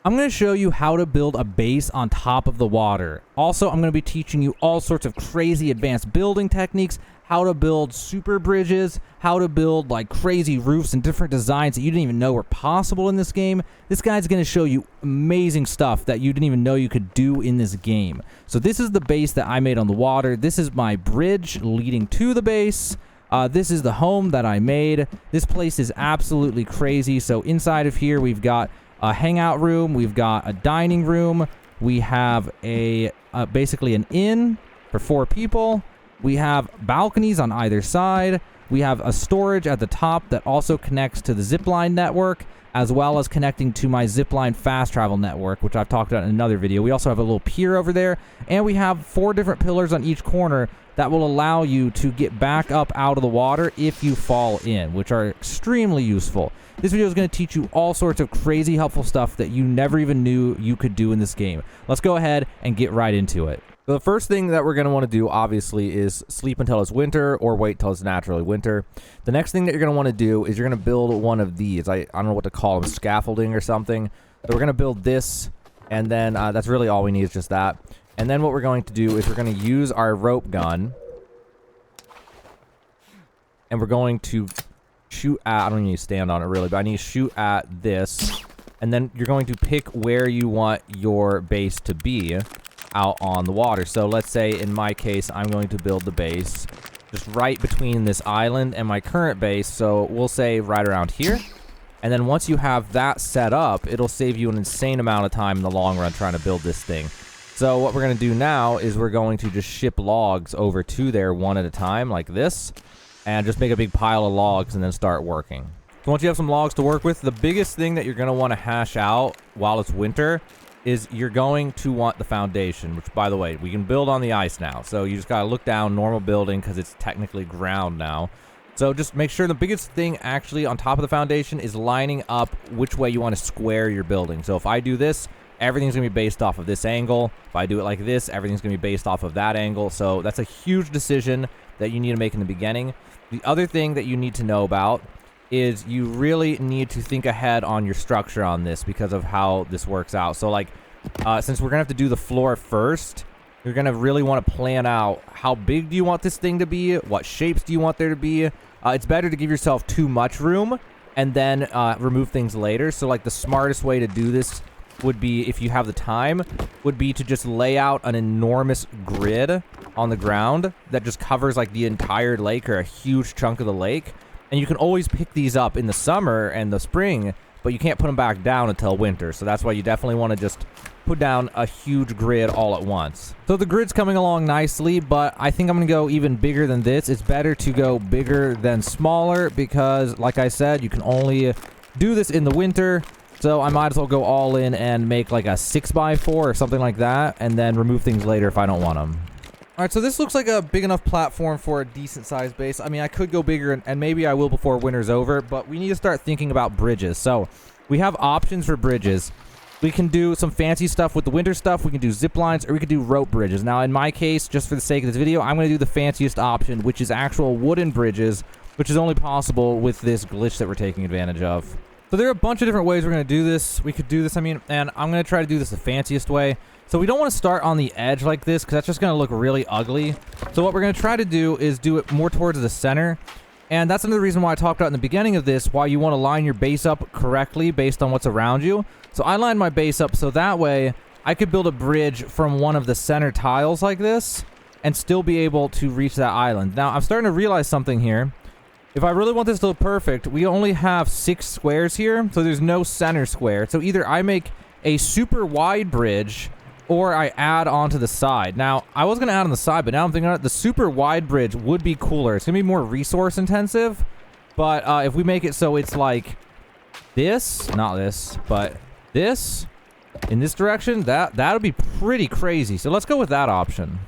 I'm going to show you how to build a base on top of the water. Also, I'm going to be teaching you all sorts of crazy advanced building techniques, how to build super bridges, how to build like crazy roofs and different designs that you didn't even know were possible in this game. This guy's going to show you amazing stuff that you didn't even know you could do in this game. So this is the base that I made on the water. This is my bridge leading to the base. This is the home that I made. This place is absolutely crazy. So inside of here, we've got a hangout room, we've got a dining room, we have a basically an inn for 4 people, we have balconies on either side, we have a storage at the top that also connects to the zipline network, as well as connecting to my zipline fast travel network, which I've talked about in another video. We also have a little pier over there, and we have 4 different pillars on each corner that will allow you to get back up out of the water if you fall in, which are extremely useful. This video is going to teach you all sorts of crazy helpful stuff that you never even knew you could do in this game. Let's go ahead and get right into it. So the first thing that we're going to want to do, obviously, is sleep until it's winter or wait till it's naturally winter. The next thing that you're going to want to do is you're going to build one of these. I don't know what to call them, scaffolding or something. So we're going to build this, and then that's really all we need is just that. And then what we're going to do is we're going to use our rope gun, and we're going to shoot at, I don't need to stand on it really, but I need to shoot at this, and then you're going to pick where you want your base to be out on the water. So let's say in my case, I'm going to build the base just right between this island and my current base, so we'll say right around here. And then once you have that set up, it'll save you an insane amount of time in the long run trying to build this thing. So what we're going to do now is we're going to just ship logs over to there one at a time like this, and just make a big pile of logs and then start working. So once you have some logs to work with, the biggest thing that you're going to want to hash out while it's winter is you're going to want the foundation, which, by the way, we can build on the ice now. So you just got to look down, normal building, because it's technically ground now. So just make sure the biggest thing actually on top of the foundation is lining up which way you want to square your building. So if I do this, everything's going to be based off of this angle. If I do it like this, everything's going to be based off of that angle. So that's a huge decision that you need to make in the beginning. The other thing that you need to know about is you really need to think ahead on your structure on this because of how this works out. So like, since we're going to have to do the floor first, you're going to really want to plan out how big do you want this thing to be? What shapes do you want there to be? It's better to give yourself too much room and then remove things later. So like the smartest way to do this would be, if you have the time, would be to just lay out an enormous grid on the ground that just covers like the entire lake or a huge chunk of the lake. And you can always pick these up in the summer and the spring, but you can't put them back down until winter. So that's why you definitely want to just put down a huge grid all at once. So the grid's coming along nicely, but I think I'm going to go even bigger than this. It's better to go bigger than smaller because, like I said, you can only do this in the winter. So I might as well go all in and make like a 6x4 or something like that, and then remove things later if I don't want them. All right, so this looks like a big enough platform for a decent sized base. I mean, I could go bigger, and maybe I will before winter's over, but we need to start thinking about bridges. So we have options for bridges. We can do some fancy stuff with the winter stuff. We can do zip lines, or we could do rope bridges. Now, in my case, just for the sake of this video, I'm going to do the fanciest option, which is actual wooden bridges, which is only possible with this glitch that we're taking advantage of. So there are a bunch of different ways we're going to do this. We could do this, and I'm going to try to do this the fanciest way. So we don't want to start on the edge like this because that's just going to look really ugly. So what we're going to try to do is do it more towards the center. And that's another reason why I talked about in the beginning of this, why you want to line your base up correctly based on what's around you. So I lined my base up so that way I could build a bridge from one of the center tiles like this and still be able to reach that island. Now I'm starting to realize something here. If I really want this to look perfect, we only have 6 squares here, so there's no center square. So either I make a super wide bridge or I add onto the side. Now, I was going to add on the side, but now I'm thinking the super wide bridge would be cooler. It's going to be more resource intensive, but if we make it so it's like this, not this, but this, in this direction, that would be pretty crazy. So let's go with that option.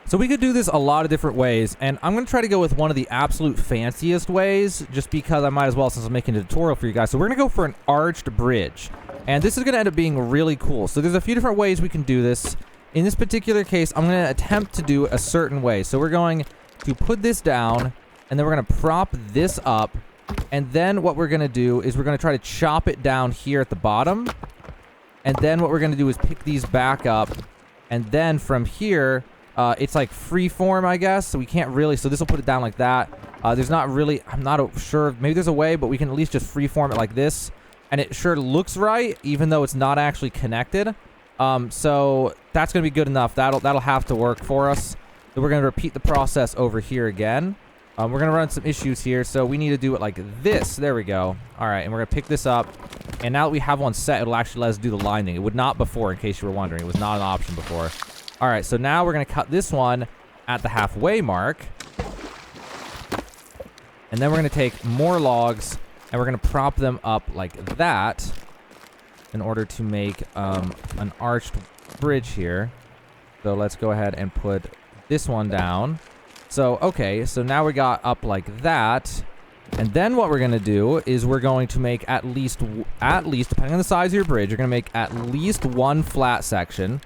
So we could do this a lot of different ways, and I'm going to try to go with one of the absolute fanciest ways, just because I might as well since I'm making a tutorial for you guys. So we're going to go for an arched bridge, and this is going to end up being really cool. So there's a few different ways we can do this. In this particular case, I'm going to attempt to do it a certain way. So we're going to put this down, and then we're going to prop this up, and then what we're going to do is we're going to try to chop it down here at the bottom. And then what we're going to do is pick these back up. And then from here, it's like free form, I guess. So we can't really, so this will put it down like that. There's not really, I'm not sure, maybe there's a way, but we can at least just free form it like this. And it sure looks right, even though it's not actually connected. So that's going to be good enough. That'll have to work for us. So we're going to repeat the process over here again. We're going to run some issues here, so we need to do it like this. There we go. All right, and we're going to pick this up. And now that we have one set, it'll actually let us do the line thing. It would not before, in case you were wondering. It was not an option before. All right, so now we're going to cut this one at the halfway mark. And then we're going to take more logs, and we're going to prop them up like that in order to make an arched bridge here. So let's go ahead and put this one down. So, okay, so now we got up like that. And then what we're going to do is we're going to make at least, depending on the size of your bridge, you're going to make at least one flat section.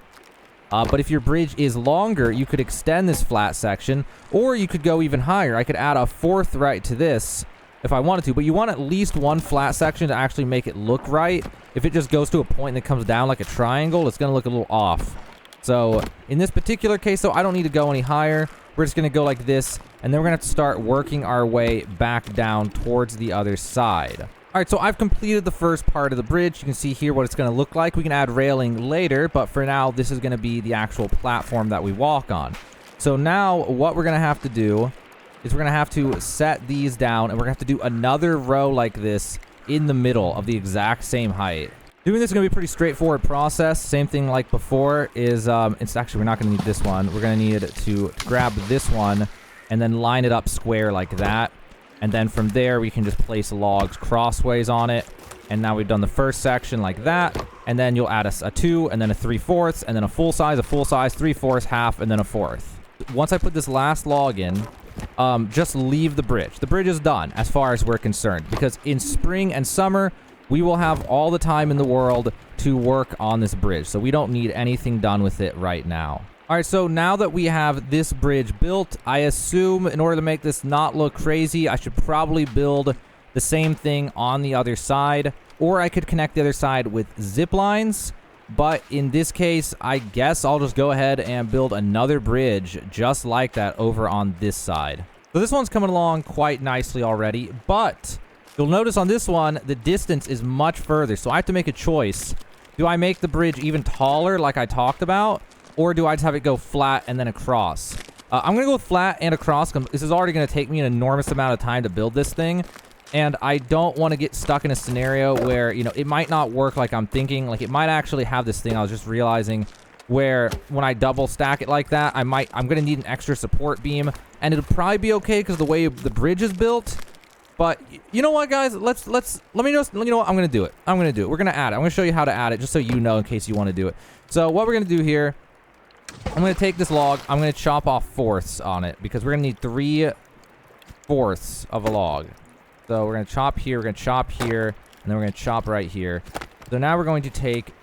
But if your bridge is longer, you could extend this flat section, or you could go even higher. I could add a fourth right to this if I wanted to, but you want at least one flat section to actually make it look right. If it just goes to a point and it comes down like a triangle, it's going to look a little off. So in this particular case, though, I don't need to go any higher. We're just going to go like this, and then we're going to have to start working our way back down towards the other side. All right, so I've completed the first part of the bridge. You can see here what it's going to look like. We can add railing later, but for now, this is going to be the actual platform that we walk on. So now what we're going to have to do is we're going to have to set these down, and we're going to have to do another row like this in the middle of the exact same height. Doing this is going to be a pretty straightforward process. Same thing like before is, it's actually, we're not going to need this one. We're going to need to grab this one and then line it up square like that. And then from there, we can just place logs crossways on it. And now we've done the first section like that. And then you'll add a 2, and then a 3/4, and then a full size, 3/4, half, and then a fourth. Once I put this last log in, just leave the bridge. The bridge is done as far as we're concerned, because in spring and summer, we will have all the time in the world to work on this bridge. So we don't need anything done with it right now. All right, so now that we have this bridge built, I assume in order to make this not look crazy, I should probably build the same thing on the other side, or I could connect the other side with zip lines. But in this case, I guess I'll just go ahead and build another bridge just like that over on this side. So this one's coming along quite nicely already, but you'll notice on this one, the distance is much further. So I have to make a choice. Do I make the bridge even taller like I talked about? Or do I just have it go flat and then across? I'm going to go flat and across. This is already going to take me an enormous amount of time to build this thing. And I don't want to get stuck in a scenario where, you know, it might not work like I'm thinking. Like, it might actually have this thing I was just realizing where when I double stack it like that, I'm going to need an extra support beam. And it'll probably be okay because the way the bridge is built. But you know what, guys? Let me just, you know what? I'm going to do it. I'm going to do it. We're going to add it. I'm going to show you how to add it just so you know in case you want to do it. So what we're going to do here, I'm going to take this log. I'm going to chop off fourths on it because we're going to need 3/4 of a log. So we're going to chop here, we're going to chop here, and then we're going to chop right here. So now we're going to take,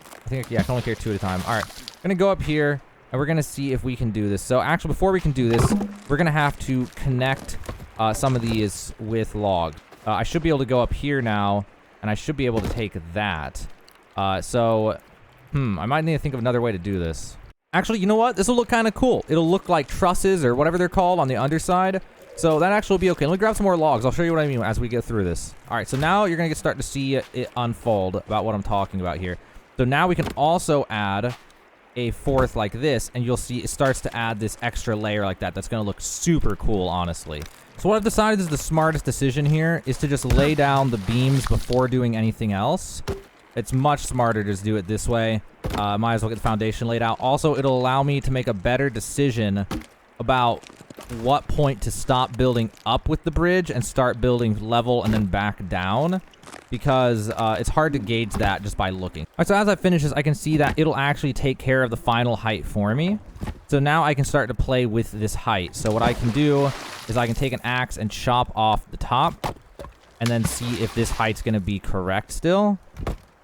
I think, yeah, I can only carry 2 at a time. All right, I'm going to go up here, and we're going to see if we can do this. So actually, before we can do this, we're going to have to connect some of these with log. I should be able to go up here now, and I should be able to take that. I might need to think of another way to do this. Actually, you know what? This will look kind of cool. It'll look like trusses or whatever they're called on the underside. So that actually will be okay. Let me grab some more logs. I'll show you what I mean as we get through this. All right, so now you're going to start to see it unfold about what I'm talking about here. So now we can also add a fourth like this, and you'll see it starts to add this extra layer like that. That's going to look super cool, honestly. So what I've decided is the smartest decision here is to just lay down the beams before doing anything else. It's much smarter to just do it this way. Might as well get the foundation laid out. Also, it'll allow me to make a better decision about what point to stop building up with the bridge and start building level and then back down, because it's hard to gauge that just by looking. All right, so as I finish this, I can see that it'll actually take care of the final height for me. So now I can start to play with this height. So what I can do is I can take an axe and chop off the top and then see if this height's going to be correct still.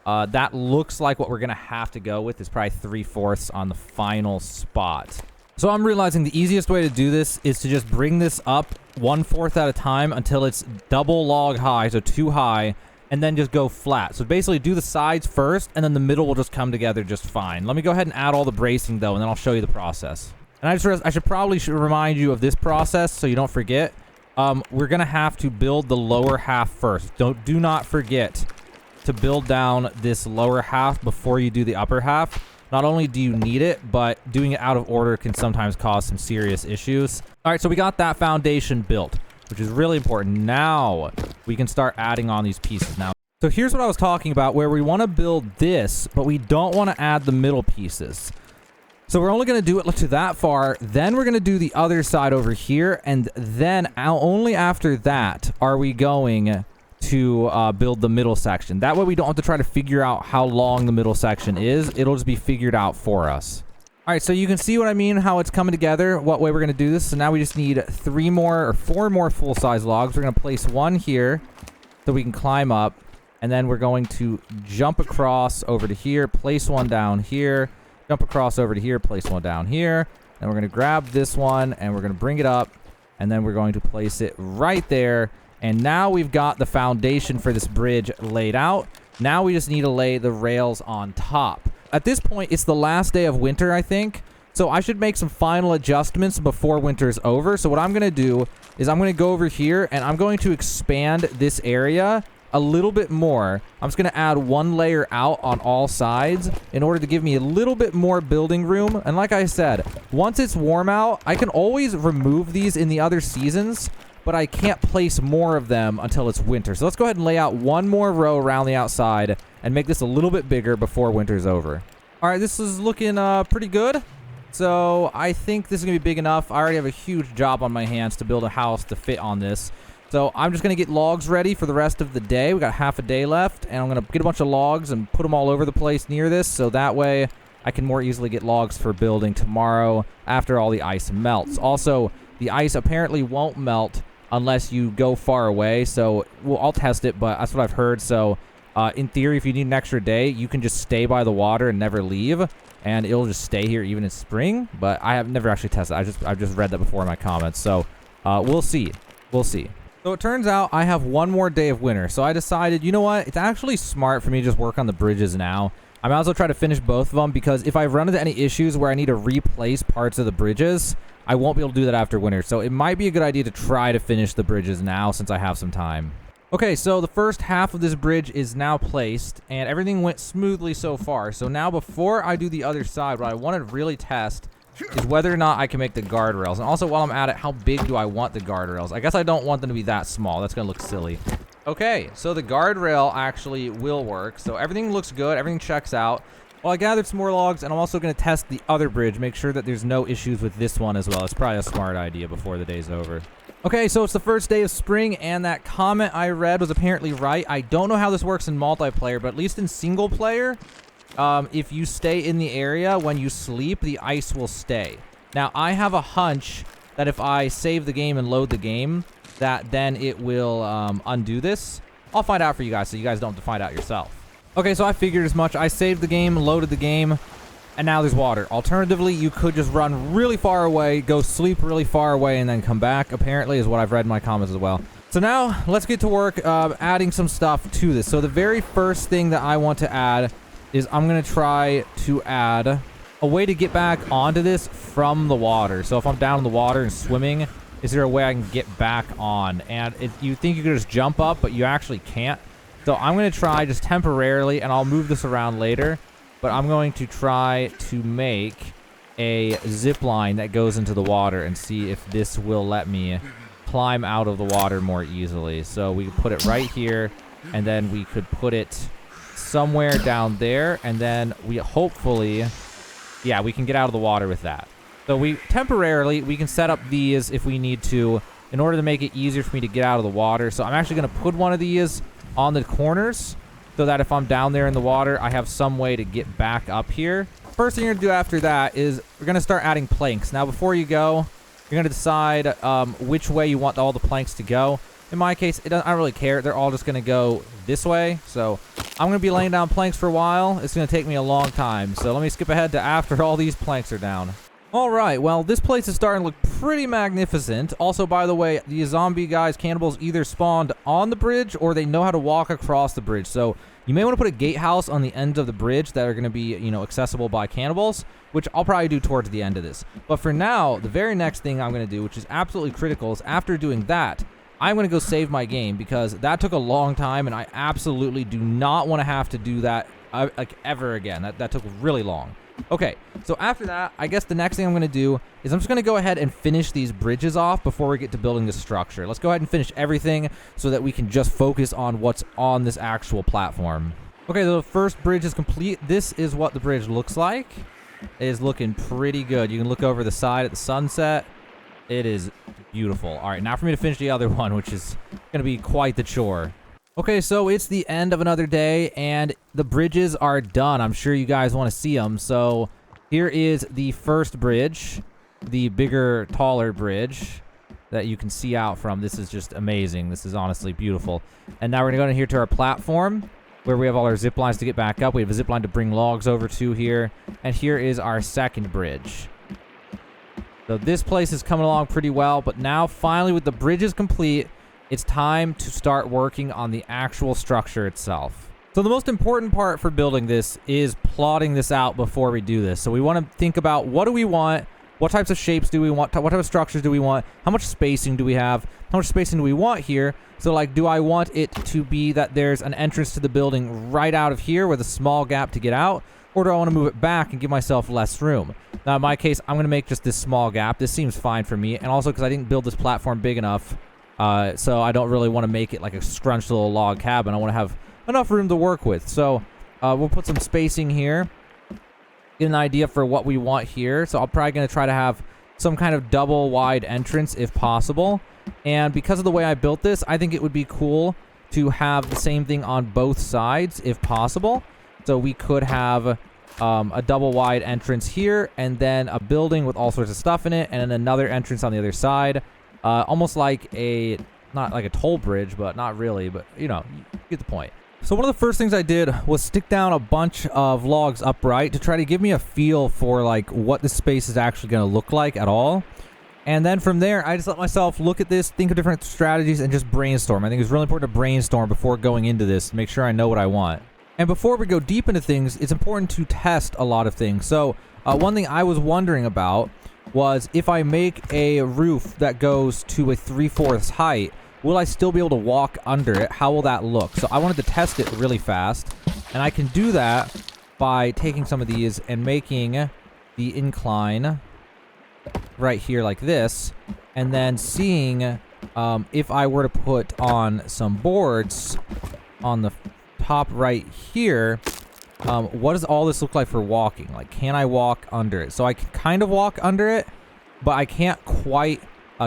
That looks like what we're going to have to go with is probably 3/4 on the final spot. So I'm realizing the easiest way to do this is to just bring this up 1/4 at a time until it's double log high, so 2 high, and then just go flat. So basically do the sides first, and then the middle will just come together just fine. Let me go ahead and add all the bracing though, and then I'll show you the process. And I should probably remind you of this process so you don't forget. We're gonna have to build the lower half first. Do not forget to build down this lower half before you do the upper half. Not only do you need it, but doing it out of order can sometimes cause some serious issues. All right, so we got that foundation built, which is really important. Now we can start adding on these pieces now. So here's what I was talking about, where we want to build this, but we don't want to add the middle pieces. So we're only going to do it to that far. Then we're going to do the other side over here. And then only after that are we going to build the middle section. That way we don't have to try to figure out how long the middle section is. It'll just be figured out for us. All right, so you can see what I mean, how it's coming together, what way we're going to do this. So now we just need 4 more full-size logs. We're going to place one here so we can climb up. And then we're going to jump across over to here, place one down here, jump across over to here, place one down here. Then we're going to grab this one and we're going to bring it up. And then we're going to place it right there. And now we've got the foundation for this bridge laid out. Now we just need to lay the rails on top. At this point, it's the last day of winter, I think. So I should make some final adjustments before winter is over. So what I'm going to do is I'm going to go over here and I'm going to expand this area a little bit more. I'm just going to add 1 layer out on all sides in order to give me a little bit more building room. And like I said, once it's warm out, I can always remove these in the other seasons, but I can't place more of them until it's winter. So let's go ahead and lay out 1 more row around the outside and make this a little bit bigger before winter's over. All right, this is looking pretty good. So I think this is gonna be big enough. I already have a huge job on my hands to build a house to fit on this. So I'm just gonna get logs ready for the rest of the day. We got half a day left, and I'm gonna get a bunch of logs and put them all over the place near this, so that way I can more easily get logs for building tomorrow after all the ice melts. Also, the ice apparently won't melt unless you go far away, so I'll test it, but that's what I've heard. So in theory, if you need an extra day, you can just stay by the water and never leave, and it'll just stay here even in spring. But I have never actually tested. I've just read that before in my comments, so we'll see. So it turns out I have 1 more day of winter, so I decided, you know what, it's actually smart for me to just work on the bridges now. I might as well try to finish both of them, because if I run into any issues where I need to replace parts of the bridges, I won't be able to do that after winter. So it might be a good idea to try to finish the bridges now since I have some time. Okay, so the first half of this bridge is now placed, and everything went smoothly so far. So now before I do the other side, what I want to really test is whether or not I can make the guardrails. And also, while I'm at it, how big do I want the guardrails? I guess I don't want them to be that small. That's going to look silly. Okay, so the guardrail actually will work. So everything looks good. Everything checks out. Well, I gathered some more logs, and I'm also going to test the other bridge, make sure that there's no issues with this one as well. It's probably a smart idea before the day's over. Okay, so it's the first day of spring, and that comment I read was apparently right. I don't know how this works in multiplayer, but at least in single player, if you stay in the area when you sleep, the ice will stay. Now, I have a hunch that if I save the game and load the game, that then it will undo this. I'll find out for you guys, so you guys don't have to find out yourself. Okay, so I figured as much. I saved the game, loaded the game, and now there's water. Alternatively, you could just run really far away, go sleep really far away, and then come back, apparently, is what I've read in my comments as well. So now, let's get to work adding some stuff to this. So the very first thing that I want to add is I'm going to try to add a way to get back onto this from the water. So if I'm down in the water and swimming, is there a way I can get back on? And you think you could just jump up, but you actually can't. So I'm going to try just temporarily, and I'll move this around later, but I'm going to try to make a zip line that goes into the water and see if this will let me climb out of the water more easily. So we could put it right here, and then we could put it somewhere down there, and then we hopefully, yeah, we can get out of the water with that. So we can set up these if we need to in order to make it easier for me to get out of the water. So I'm actually going to put one of these on the corners so that if I'm down there in the water, I have some way to get back up here. First thing you're going to do after that is we're going to start adding planks. Now, before you go, you're going to decide which way you want all the planks to go. In my case, I don't really care. They're all just going to go this way. So I'm going to be laying down planks for a while. It's going to take me a long time. So let me skip ahead to after all these planks are down. All right, well, this place is starting to look pretty magnificent. Also, by the way, the zombie guys, cannibals, either spawned on the bridge or they know how to walk across the bridge. So you may want to put a gatehouse on the ends of the bridge that are going to be, you know, accessible by cannibals, which I'll probably do towards the end of this. But for now, the very next thing I'm going to do, which is absolutely critical, is after doing that, I'm going to go save my game because that took a long time, and I absolutely do not want to have to do that like ever again. That took really long. Okay, so after that, I guess the next thing I'm going to do is I'm just going to go ahead and finish these bridges off before we get to building this structure. Let's go ahead and finish everything so that we can just focus on what's on this actual platform. Okay, the first bridge is complete. This is what the bridge looks like. It is looking pretty good. You can look over the side at the sunset. It is beautiful. All right, now for me to finish the other one, which is going to be quite the chore. Okay, so it's the end of another day, and the bridges are done. I'm sure you guys want to see them. So here is the first bridge, the bigger, taller bridge that you can see out from. This is just amazing. This is honestly beautiful. And now we're going to go in here to our platform, where we have all our zip lines to get back up. We have a zip line to bring logs over to here. And here is our second bridge. So this place is coming along pretty well, but now finally with the bridges complete, it's time to start working on the actual structure itself. So the most important part for building this is plotting this out before we do this. So we want to think about, what do we want? What types of shapes do we want? What type of structures do we want? How much spacing do we have? How much spacing do we want here? So like, do I want it to be that there's an entrance to the building right out of here with a small gap to get out? Or do I want to move it back and give myself less room? Now in my case, I'm going to make just this small gap. This seems fine for me. And also because I didn't build this platform big enough, so I don't really want to make it like a scrunched little log cabin. I want to have enough room to work with. So we'll put some spacing here. Get an idea for what we want here. So I'm probably going to try to have some kind of double wide entrance if possible. And because of the way I built this, I think it would be cool to have the same thing on both sides if possible. So we could have a double wide entrance here, and then a building with all sorts of stuff in it, and then another entrance on the other side. Almost like not like a toll bridge, but not really, but you know, you get the point. So one of the first things I did was stick down a bunch of logs upright to try to give me a feel for like what this space is actually going to look like at all. And then from there, I just let myself look at this, think of different strategies, and just brainstorm. I think it's really important to brainstorm before going into this to make sure I know what I want. And before we go deep into things, it's important to test a lot of things. So one thing I was wondering about was, if I make a roof that goes to a 3/4 height, will I still be able to walk under it? How will that look? So I wanted to test it really fast, and I can do that by taking some of these and making the incline right here like this, and then seeing if I were to put on some boards on the top right here, what does all this look like for walking? Like, can I walk under it? So I can kind of walk under it, but I can't quite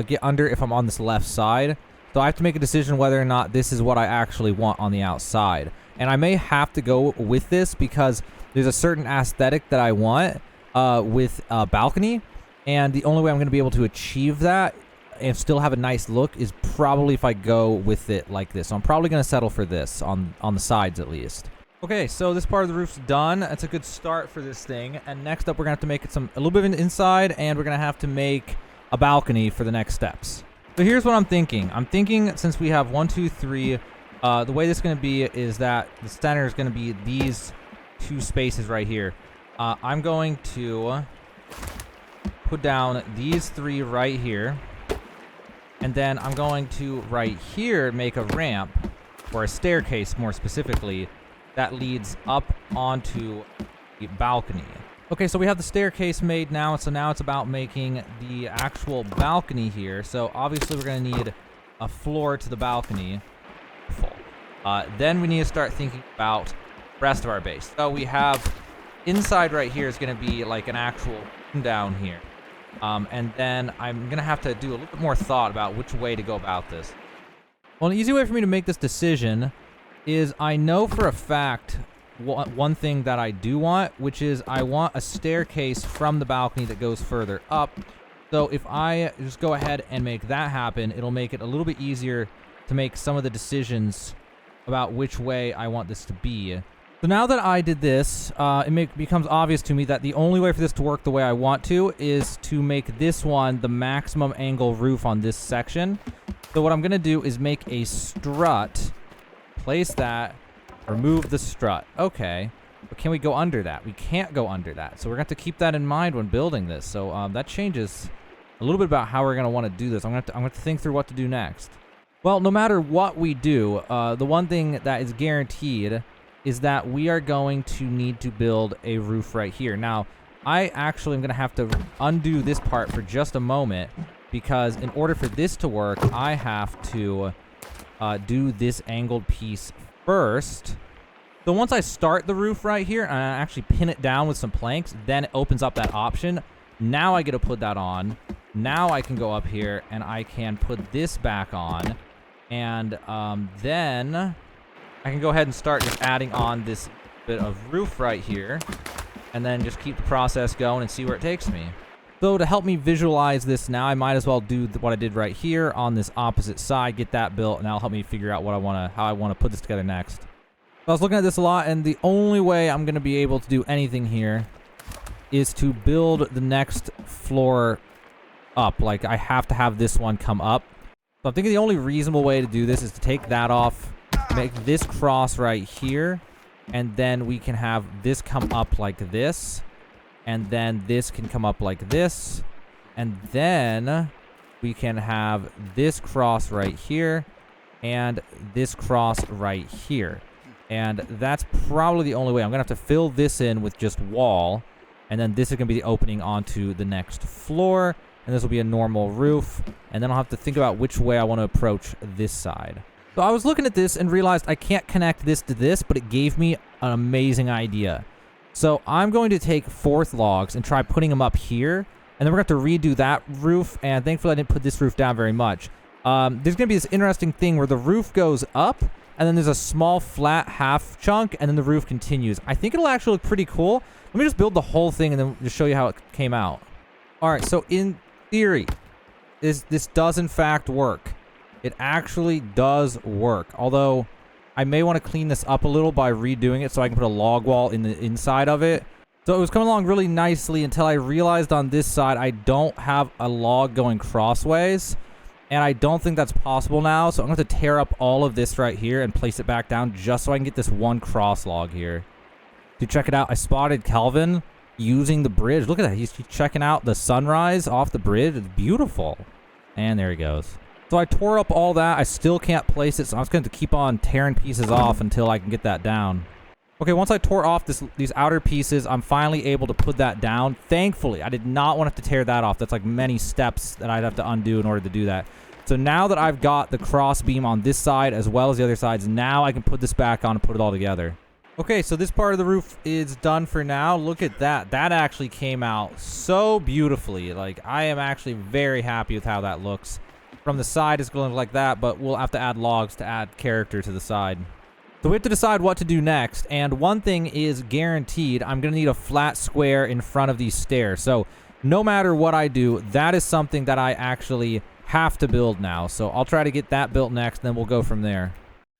get under if I'm on this left side. So I have to make a decision whether or not this is what I actually want on the outside. And I may have to go with this because there's a certain aesthetic that I want with a balcony. And the only way I'm going to be able to achieve that and still have a nice look is probably if I go with it like this. So I'm probably going to settle for this on the sides at least. Okay, so this part of the roof's done. That's a good start for this thing. And next up, we're going to have to make it a little bit of an inside, and we're going to have to make a balcony for the next steps. So here's what I'm thinking. I'm thinking, since we have 1, 2, 3, the way this is going to be is that the center is going to be these two spaces right here. I'm going to put down these 3 right here. And then I'm going to, right here, make a ramp, or a staircase more specifically, that leads up onto the balcony. Okay, so we have the staircase made now, so now it's about making the actual balcony here. So obviously we're going to need a floor to the balcony. Then we need to start thinking about the rest of our base. So we have inside right here is going to be like an actual down here. And then I'm going to have to do a little bit more thought about which way to go about this. Well, an easy way for me to make this decision is, I know for a fact one thing that I do want, which is I want a staircase from the balcony that goes further up. So if I just go ahead and make that happen, it'll make it a little bit easier to make some of the decisions about which way I want this to be. So now that I did this, becomes obvious to me that the only way for this to work the way I want to is to make this one the maximum angle roof on this section. So what I'm going to do is make a strut, place that, remove the strut. Okay, but can we go under that? We can't go under that. So we're going to have to keep that in mind when building this. So that changes a little bit about how we're going to want to do this. I'm going to have to think through what to do next. Well, no matter what we do, the one thing that is guaranteed is that we are going to need to build a roof right here. Now, I actually am going to have to undo this part for just a moment, because in order for this to work, I have to do this angled piece first. So once I start the roof right here and I actually pin it down with some planks, then it opens up that option. Now I get to put that on. Now I can go up here and I can put this back on. And then I can go ahead and start just adding on this bit of roof right here, and then just keep the process going and see where it takes me. So to help me visualize this now, I might as well do what I did right here on this opposite side, get that built, and that'll help me figure out how I want to put this together next. So I was looking at this a lot, and the only way I'm going to be able to do anything here is to build the next floor up. Like, I have to have this one come up. So I'm thinking the only reasonable way to do this is to take that off, make this cross right here, and then we can have this come up like this, and then this can come up like this, and then we can have this cross right here and this cross right here. And that's probably the only way. I'm gonna have to fill this in with just wall, and then this is gonna be the opening onto the next floor, and this will be a normal roof, and then I'll have to think about which way I want to approach this side. So I was looking at this and realized I can't connect this to this, but it gave me an amazing idea. So I'm going to take fourth logs and try putting them up here, and then we're going to have to redo that roof, and thankfully I didn't put this roof down very much. There's going to be this interesting thing where the roof goes up, and then there's a small flat half chunk, and then the roof continues. I think it'll actually look pretty cool. Let me just build the whole thing and then just show you how it came out. All right, so in theory, this does in fact work. It actually does work, although I may want to clean this up a little by redoing it so I can put a log wall in the inside of it. So it was coming along really nicely until I realized on this side I don't have a log going crossways, and I don't think that's possible now. So I'm going to tear up all of this right here and place it back down just so I can get this one cross log here. Dude, check it out. I spotted Kelvin using the bridge. Look at that. He's checking out the sunrise off the bridge. It's beautiful. And there he goes. So I tore up all that. I still can't place it, so I'm just going to keep on tearing pieces off until I can get that down. Okay, once I tore off these outer pieces, I'm finally able to put that down. Thankfully, I did not want to have to tear that off. That's like many steps that I'd have to undo in order to do that. So now that I've got the cross beam on this side as well as the other sides, now I can put this back on and put it all together. Okay, so this part of the roof is done for now. Look at that. That actually came out so beautifully. Like, I am actually very happy with how that looks. From the side, it's going to look like that, but we'll have to add logs to add character to the side. So we have to decide what to do next, and one thing is guaranteed. I'm going to need a flat square in front of these stairs. So no matter what I do, that is something that I actually have to build now. So I'll try to get that built next, then we'll go from there.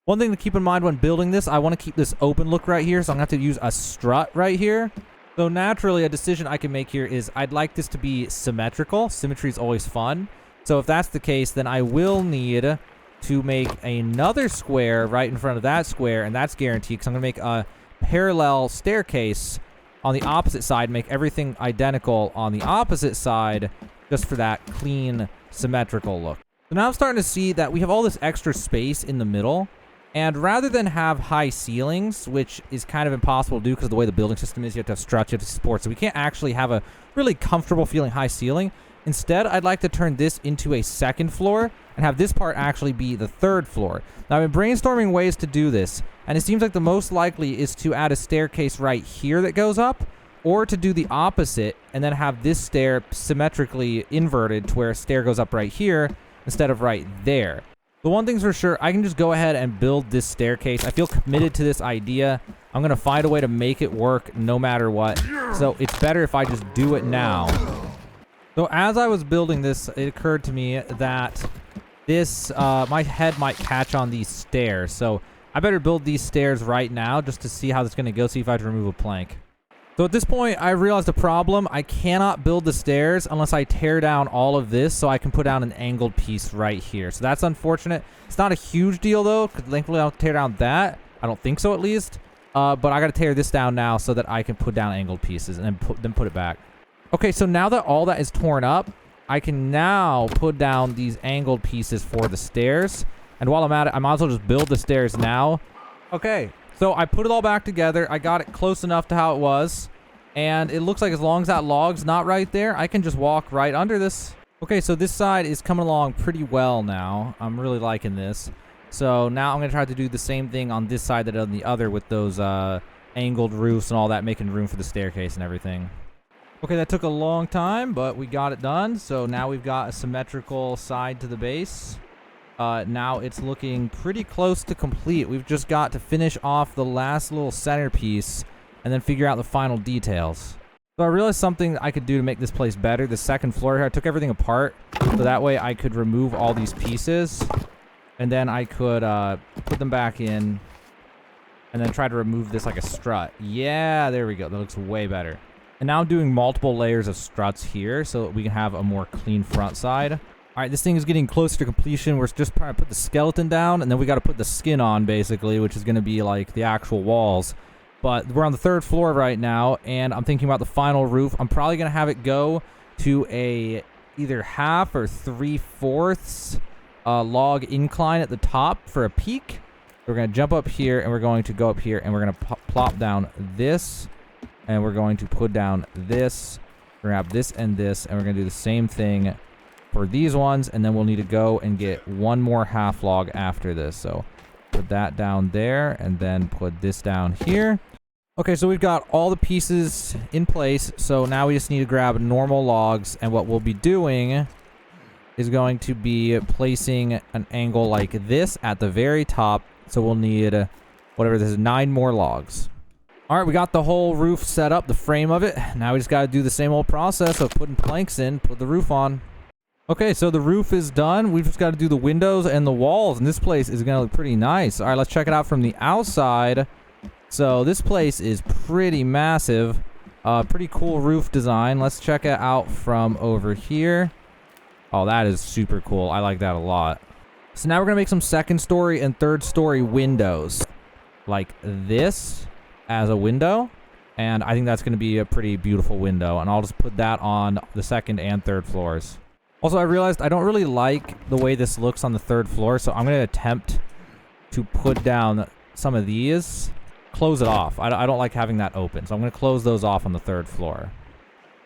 One thing to keep in mind when building this, I want to keep this open look right here, so I'm going to have to use a strut right here. So naturally, a decision I can make here is I'd like this to be symmetrical. Symmetry is always fun. So if that's the case, then I will need to make another square right in front of that square, and that's guaranteed because I'm going to make a parallel staircase on the opposite side, make everything identical on the opposite side just for that clean, symmetrical look. So now I'm starting to see that we have all this extra space in the middle, and rather than have high ceilings, which is kind of impossible to do because of the way the building system is, you have to have struts, you have to support, so we can't actually have a really comfortable feeling high ceiling. Instead, I'd like to turn this into a second floor and have this part actually be the third floor. Now, I've been brainstorming ways to do this, and it seems like the most likely is to add a staircase right here that goes up, or to do the opposite and then have this stair symmetrically inverted to where a stair goes up right here instead of right there. The one thing's for sure, I can just go ahead and build this staircase. I feel committed to this idea. I'm going to find a way to make it work no matter what. So it's better if I just do it now. So as I was building this, it occurred to me that this, my head might catch on these stairs. So I better build these stairs right now just to see how this is going to go, see if I have to remove a plank. So at this point, I realized the problem. I cannot build the stairs unless I tear down all of this so I can put down an angled piece right here. So that's unfortunate. It's not a huge deal, though, because thankfully I'll tear down that. I don't think so, at least. But I got to tear this down now so that I can put down angled pieces and then put it back. Okay, so now that all that is torn up, I can now put down these angled pieces for the stairs. And while I'm at it, I might as well just build the stairs now. Okay. So I put it all back together. I got it close enough to how it was. And it looks like as long as that log's not right there, I can just walk right under this. Okay, so this side is coming along pretty well now. I'm really liking this. So now I'm going to try to do the same thing on this side that on the other with those angled roofs and all that, making room for the staircase and everything. Okay, that took a long time, but we got it done. So now we've got a symmetrical side to the base. Now it's looking pretty close to complete. We've just got to finish off the last little centerpiece and then figure out the final details. So I realized something I could do to make this place better. The second floor here, I took everything apart so that way I could remove all these pieces and then I could put them back in and then try to remove this like a strut. Yeah, there we go. That looks way better. And now I'm doing multiple layers of struts here so that we can have a more clean front side. All right, this thing is getting closer to completion. We're just trying to put the skeleton down, and then we got to put the skin on, basically, which is going to be like the actual walls. But we're on the 3rd floor right now, and I'm thinking about the final roof. I'm probably going to have it go to a either half or 3/4 log incline at the top for a peak. We're going to jump up here, and we're going to go up here, and we're going to plop down this, and we're going to put down this. We're going to have this and this, and we're going to do the same thing for these ones, and then we'll need to go and get one more half log after this. So put that down there and then put this down here. Okay, so we've got all the pieces in place. So now we just need to grab normal logs, and what we'll be doing is going to be placing an angle like this at the very top. So we'll need whatever this is, 9 more logs. All right, we got the whole roof set up, the frame of it. Now we just got to do the same old process of putting planks in, put the roof on. Okay, so the roof is done. We've just got to do the windows and the walls, and this place is going to look pretty nice. All right, let's check it out from the outside. So this place is pretty massive. Pretty cool roof design. Let's check it out from over here. Oh, that is super cool. I like that a lot. So now we're going to make some 2nd story and 3rd story windows. Like this as a window. And I think that's going to be a pretty beautiful window. And I'll just put that on the 2nd and 3rd floors. Also, I realized I don't really like the way this looks on the 3rd floor, so I'm going to attempt to put down some of these. Close it off. I don't like having that open, so I'm going to close those off on the 3rd floor.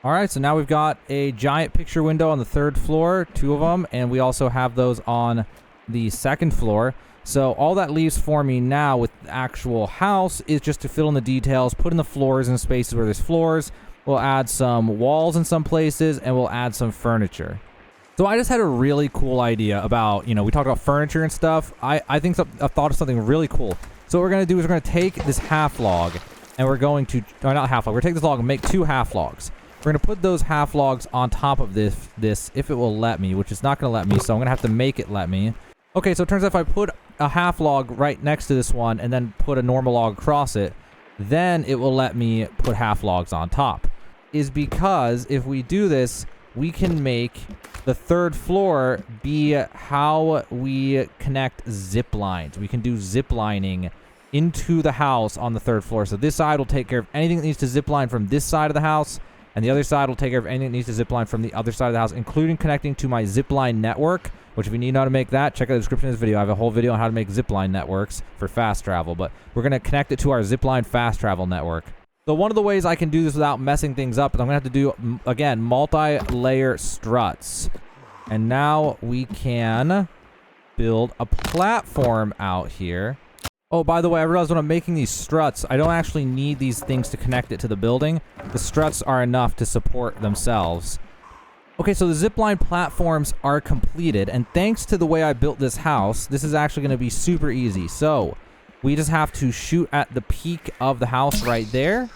All right, so now we've got a giant picture window on the 3rd floor, 2 of them, and we also have those on the 2nd floor. So all that leaves for me now with the actual house is just to fill in the details, put in the floors in spaces where there's floors. We'll add some walls in some places, and we'll add some furniture. So I just had a really cool idea about, we talked about furniture and stuff. I think I've thought of something really cool. So what we're going to do is we're going to take this half log and we're going to, or not half log, we're going to take this log and make 2 half logs. We're going to put those half logs on top of this if it will let me, which is not going to let me. So I'm going to have to make it let me. Okay, so it turns out if I put a half log right next to this one and then put a normal log across it, then it will let me put half logs on top. Is because if we do this, we can make the 3rd floor be how we connect zip lines. We can do zip lining into the house on the 3rd floor. So this side will take care of anything that needs to zip line from this side of the house, and the other side will take care of anything that needs to zip line from the other side of the house, including connecting to my zip line network, which if you need to know how to make that, check out the description of this video. I have a whole video on how to make zip line networks for fast travel, but we're going to connect it to our zip line fast travel network. So one of the ways I can do this without messing things up is I'm going to have to do, again, multi-layer struts. And now we can build a platform out here. Oh, by the way, I realized when I'm making these struts, I don't actually need these things to connect it to the building. The struts are enough to support themselves. Okay, so the zipline platforms are completed. And thanks to the way I built this house, this is actually going to be super easy. So we just have to shoot at the peak of the house right there.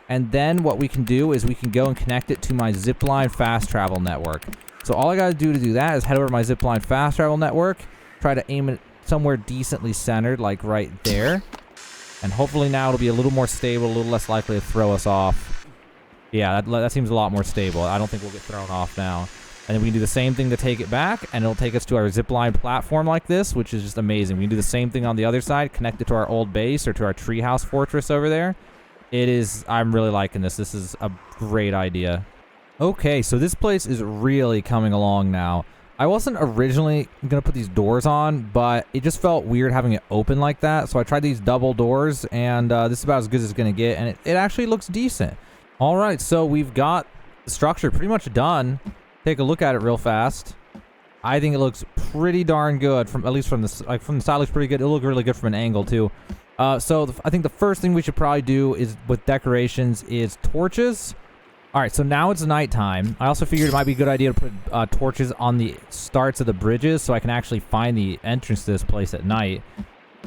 And then what we can do is we can go and connect it to my zipline fast travel network. So all I got to do that is head over to my zipline fast travel network, try to aim it somewhere decently centered, like right there. And hopefully now it'll be a little more stable, a little less likely to throw us off. Yeah, that seems a lot more stable. I don't think we'll get thrown off now. And then we can do the same thing to take it back, and it'll take us to our zipline platform like this, which is just amazing. We can do the same thing on the other side, connect it to our old base or to our treehouse fortress over there. I'm really liking this. This is a great idea. Okay, so this place is really coming along now. I wasn't originally going to put these doors on, but it just felt weird having it open like that. So I tried these double doors, and this is about as good as it's going to get, and it actually looks decent. All right, so we've got the structure pretty much done. Take a look at it real fast. I think it looks pretty darn good, at least from the side. Looks pretty good. It'll look really good from an angle too. I think the first thing we should probably do is with decorations is torches. All right, so now it's nighttime. I also figured it might be a good idea to put torches on the starts of the bridges so I can actually find the entrance to this place at night.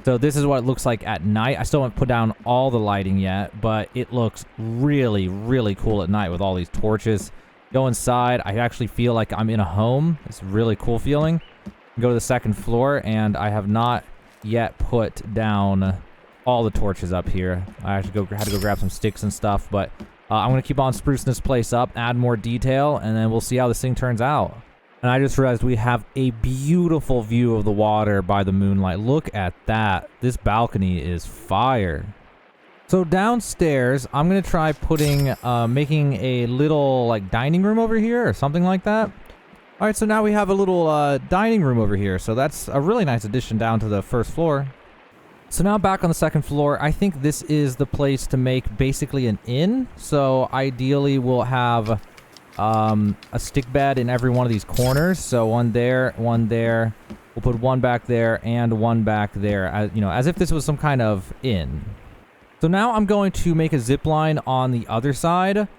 So this is what it looks like at night. I still haven't put down all the lighting yet, but it looks really, really cool at night with all these torches. Go inside. I actually feel like I'm in a home. It's a really cool feeling. Go to the second floor, and I have not yet put down all the torches up here. I actually had to go grab some sticks and stuff, but I'm going to keep on sprucing this place up, add more detail, and then we'll see how this thing turns out. And I just realized we have a beautiful view of the water by the moonlight. Look at that. This balcony is fire. So downstairs, I'm going to try making a little like dining room over here or something like that. All right, so now we have a little dining room over here. So that's a really nice addition down to the first floor. So now back on the second floor, I think this is the place to make basically an inn. So ideally we'll have a stick bed in every one of these corners. So one there, one there. We'll put one back there and one back there, as if this was some kind of inn. So now I'm going to make a zip line on the other side.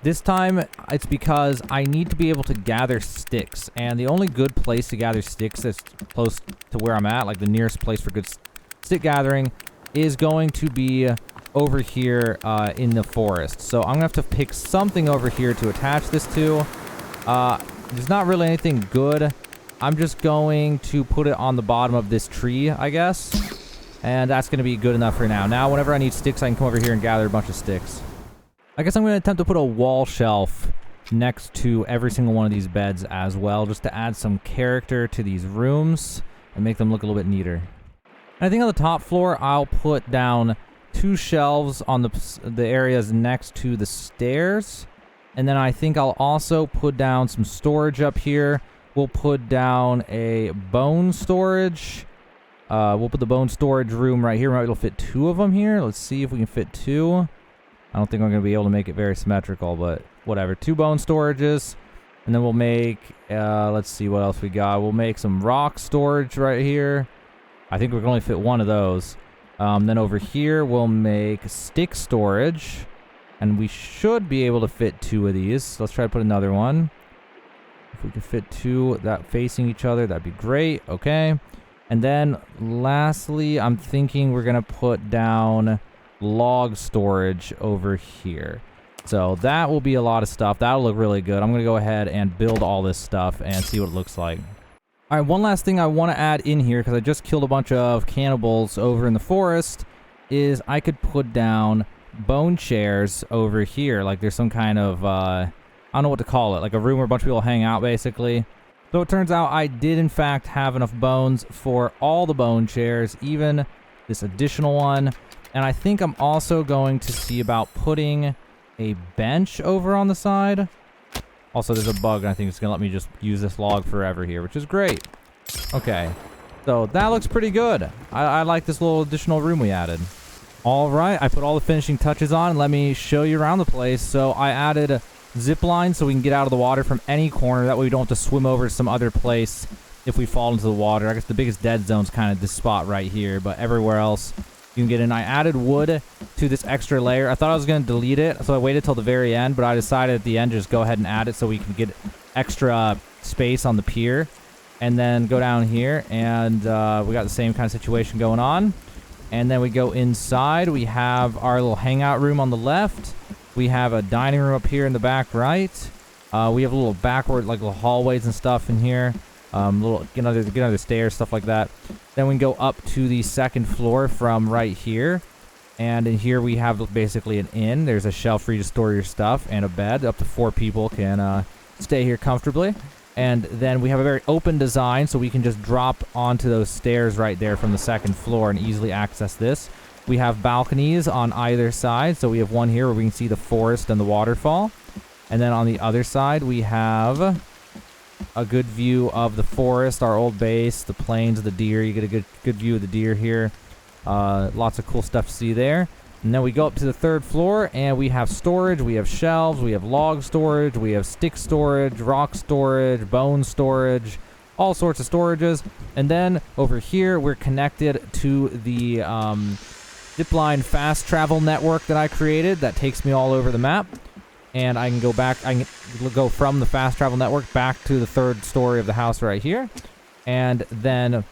This time it's because I need to be able to gather sticks, and the only good place to gather sticks that's close to where I'm at, like the nearest place for good stick gathering, is going to be over here in the forest. So I'm gonna have to pick something over here to attach this to. There's not really anything good. I'm just going to put it on the bottom of this tree, I guess. And that's going to be good enough for now. Now, whenever I need sticks, I can come over here and gather a bunch of sticks. I guess I'm going to attempt to put a wall shelf next to every single one of these beds as well, just to add some character to these rooms and make them look a little bit neater. And I think on the top floor, I'll put down 2 shelves on the areas next to the stairs. And then I think I'll also put down some storage up here. We'll put down a bone storage. We'll put the bone storage room right here. Maybe it'll fit 2 of them here. Let's see if we can fit 2. I don't think I'm going to be able to make it very symmetrical, but whatever. 2 bone storages. And then we'll make, let's see what else we got. We'll make some rock storage right here. I think we can only fit 1 of those. Then over here, we'll make stick storage. And we should be able to fit 2 of these. Let's try to put another one. If we can fit 2 that facing each other, that'd be great. Okay. And then lastly, I'm thinking we're going to put down log storage over here. So that will be a lot of stuff. That'll look really good. I'm going to go ahead and build all this stuff and see what it looks like. All right, one last thing I want to add in here, because I just killed a bunch of cannibals over in the forest, is I could put down bone chairs over here. Like there's some kind of, I don't know what to call it, like a room where a bunch of people hang out basically. So it turns out I did in fact have enough bones for all the bone chairs, even this additional one. And I think I'm also going to see about putting a bench over on the side. Also, there's a bug, and I think it's going to let me just use this log forever here, which is great. Okay, so that looks pretty good. I like this little additional room we added. All right, I put all the finishing touches on. Let me show you around the place. So I added zip line so we can get out of the water from any corner. That way we don't have to swim over to some other place if we fall into the water. I guess the biggest dead zone's kind of this spot right here, but everywhere else you can get in. I added wood to this extra layer. I thought I was going to delete it, so I waited till the very end, but I decided at the end just go ahead and add it so we can get extra space on the pier. And then go down here, and we got the same kind of situation going on. And then we go inside. We have our little hangout room on the left. We have a dining room up here in the back right. We have a little backward, like little hallways and stuff in here. Get under stairs, stuff like that. Then we can go up to the second floor from right here. And in here we have basically an inn. There's a shelf for you to store your stuff and a bed. Up to 4 people can stay here comfortably. And then we have a very open design, so we can just drop onto those stairs right there from the second floor and easily access this. We have balconies on either side. So we have one here where we can see the forest and the waterfall. And then on the other side, we have a good view of the forest, our old base, the plains, the deer. You get a good view of the deer here. Lots of cool stuff to see there. And then we go up to the third floor, and we have storage. We have shelves. We have log storage. We have stick storage, rock storage, bone storage, all sorts of storages. And then over here, we're connected to the zipline fast travel network that I created that takes me all over the map. And I can go back, I can go from the fast travel network back to the third story of the house right here. And then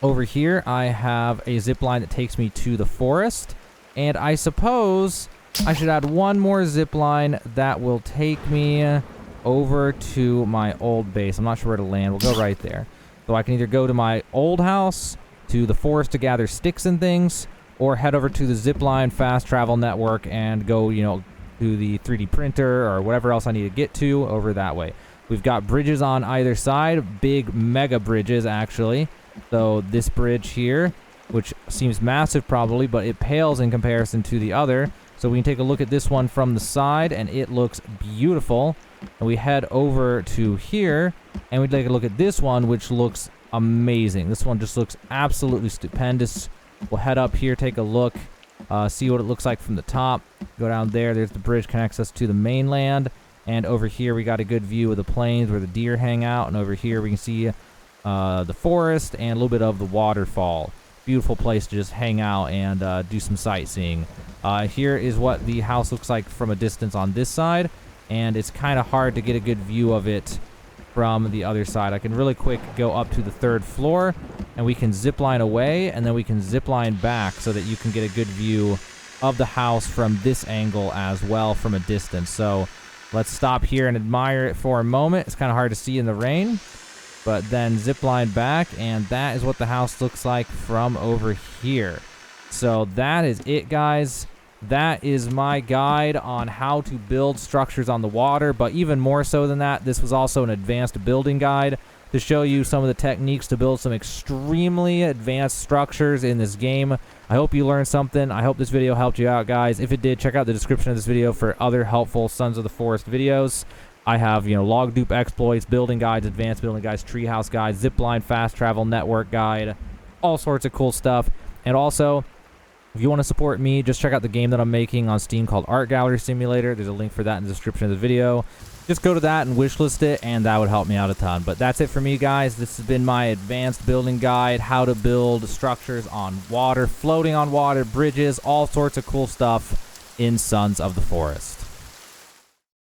over here, I have a zip line that takes me to the forest. And I suppose I should add one more zip line that will take me over to my old base. I'm not sure where to land. We'll go right there. So I can either go to my old house, to the forest to gather sticks and things, or head over to the zipline fast travel network and go, to the 3D printer or whatever else I need to get to over that way. We've got bridges on either side, big mega bridges actually. So this bridge here, which seems massive probably, but it pales in comparison to the other. So we can take a look at this one from the side, and it looks beautiful. And we head over to here, and we take a look at this one, which looks amazing. This one just looks absolutely stupendous. We'll head up here, take a look, see what it looks like from the top. Go down there. There's the bridge, connects us to the mainland. And over here, we got a good view of the plains where the deer hang out. And over here, we can see the forest and a little bit of the waterfall. Beautiful place to just hang out and do some sightseeing. Here is what the house looks like from a distance on this side, and it's kind of hard to get a good view of it from the other side. I can really quick go up to the third floor, and we can zip line away, and then we can zip line back so that you can get a good view of the house from this angle as well from a distance. So let's stop here and admire it for a moment. It's kind of hard to see in the rain. But then zip line back, and that is what the house looks like from over here. So that is it, guys. That is my guide on how to build structures on the water. But even more so than that, this was also an advanced building guide to show you some of the techniques to build some extremely advanced structures in this game. I hope you learned something. I hope this video helped you out, guys. If it did, check out the description of this video for other helpful Sons of the Forest videos. I have, log dupe exploits, building guides, advanced building guides, treehouse guides, zipline fast travel network guide, all sorts of cool stuff. And also, if you want to support me, just check out the game that I'm making on Steam called Art Gallery Simulator. There's a link for that in the description of the video. Just go to that and wishlist it, and that would help me out a ton. But that's it for me, guys. This has been my advanced building guide, how to build structures on water, floating on water, bridges, all sorts of cool stuff in Sons of the Forest.